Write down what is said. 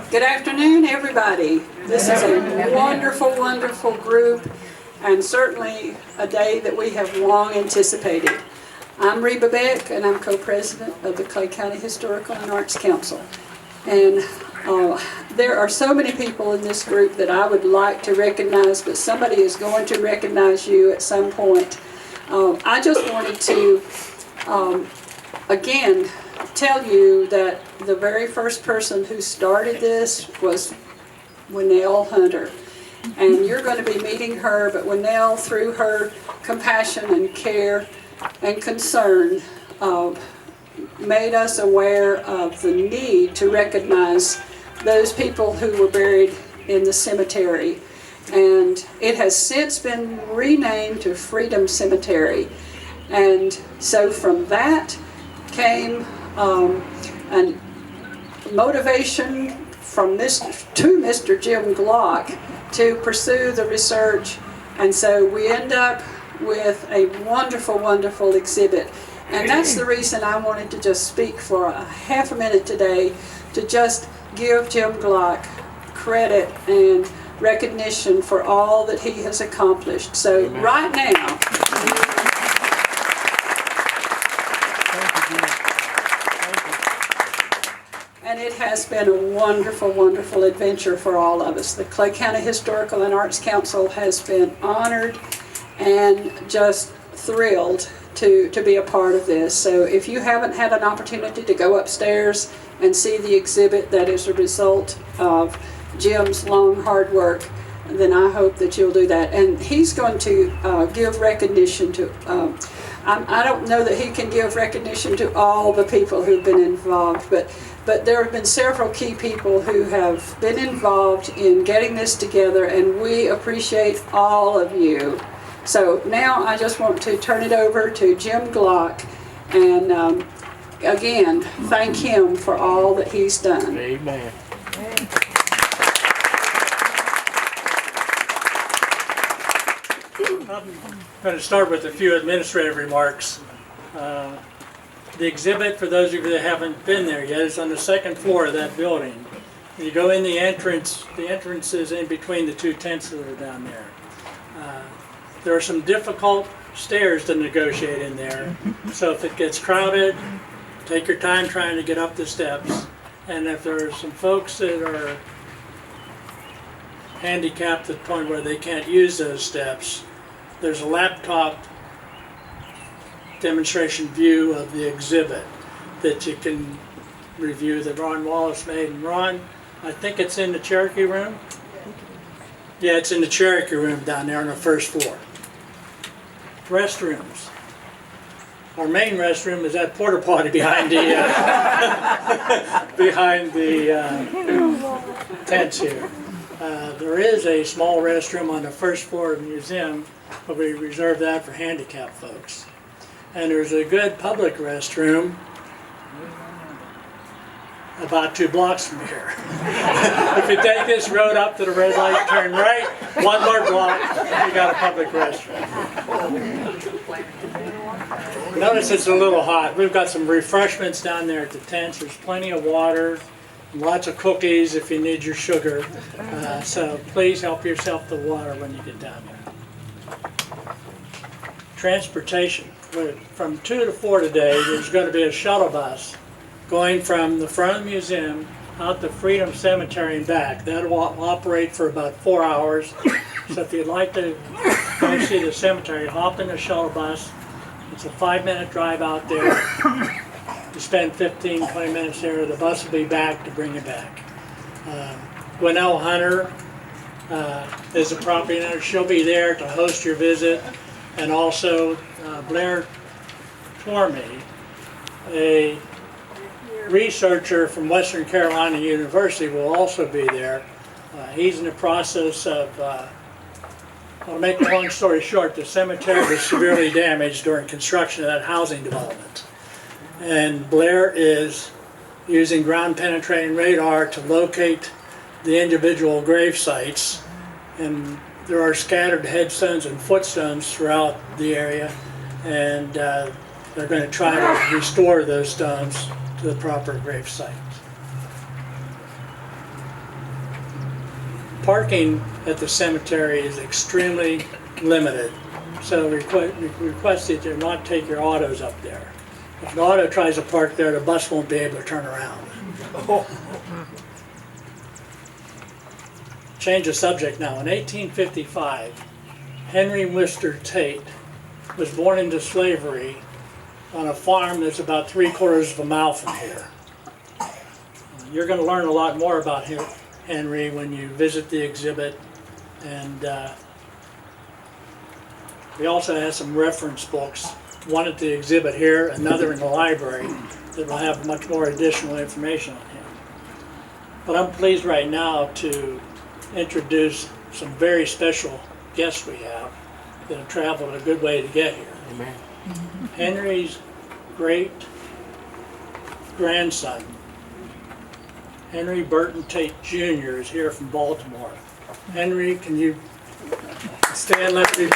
Good afternoon, everybody. This is a wonderful, wonderful group, and certainly a day that we have long anticipated. I'm Reba Beck, and I'm co-president of the Clay County Historical and Arts Council. And there are so many people in this group that I would like to recognize, but somebody is going to recognize you at some point. I just wanted to, again, tell you that the very first person who started this was Winnell Hunter. And you're going to be meeting her, but Winnell, through her compassion and care and concern, made us aware of the need to recognize those people who were buried in the cemetery. And it has since been renamed to Freedom Cemetery. And so from that came a motivation from Mr. Jim Glock to pursue the research, and so we end up with a wonderful, wonderful exhibit. And that's the reason I wanted to just speak for a half a minute today, to just give Jim Glock credit and recognition for all that he has accomplished. So right now, and it has been a wonderful, wonderful adventure for all of us. The Clay County Historical and Arts Council has been honored and just thrilled to be a part of this. So if you haven't had an opportunity to go upstairs and see the exhibit that is a result of Jim's long, hard work, then I hope that you'll do that. And he's going to give recognition to, I don't know that he can give recognition to all the people who've been involved, but there have been several key people who have been involved in getting this together, and we appreciate all of you. So now I just want to turn it over to Jim Glock, and again, thank him for all that he's done. Amen. I'm going to start with a few administrative remarks. The exhibit, for those of you that haven't been there yet, is on the second floor of that building. You go in the entrance is in between the two tents that are down there. There are some difficult stairs to negotiate in there, so if it gets crowded, take your time trying to get up the steps. And if there are some folks that are handicapped to the point where they can't use those steps, there's a laptop demonstration view of the exhibit that you can review that Ron Wallace made. And Ron, I think it's in the Cherokee room? Yeah, it's in the Cherokee room down there on the first floor. Restrooms. Our main restroom is that porta potty behind the tents here. There is a small restroom on the first floor of the museum, but we reserve that for handicapped folks. And there's a good public restroom about 2 blocks from here. If you take this road up to the red light, turn right, 1 more block, you got a public restroom. Notice it's a little hot. We've got some refreshments down there at the tents. There's plenty of water, lots of cookies if you need your sugar. So please help yourself to water when you get down there. Transportation. From 2 to 4 today, there's going to be a shuttle bus going from the front of the museum out to Freedom Cemetery and back. That will operate for about 4 hours. So if you'd like to go see the cemetery, hop in the shuttle bus. It's a 5-minute drive out there. You spend 15, 20 minutes there. The bus will be back to bring you back. Winnell Hunter is the property owner. She'll be there to host your visit. And also Blair Tormey, a researcher from Western Carolina University, will also be there. He's in the process of, I'll make a long story short, the cemetery was severely damaged during construction of that housing development. And Blair is using ground penetrating radar to locate the individual grave sites, and there are scattered headstones and footstones throughout the area, and they're going to try to restore those stones to the proper grave site. parking at the cemetery is extremely limited. So request that you not take your autos up there. If an auto tries to park there, the bus won't be able to turn around. Change the subject now. In 1855, Henry Wister Tate was born into slavery on a farm that's about 3/4 of a mile from here. You're going to learn a lot more about Henry when you visit the exhibit, and we also have some reference books, one at the exhibit here, another in the library, that will have much more additional information on him. But I'm pleased right now to introduce some very special guests we have that have traveled a good way to get here. Amen. Henry's great grandson, Henry Burton Tate Jr. is here from Baltimore. Henry, can you stand? Let me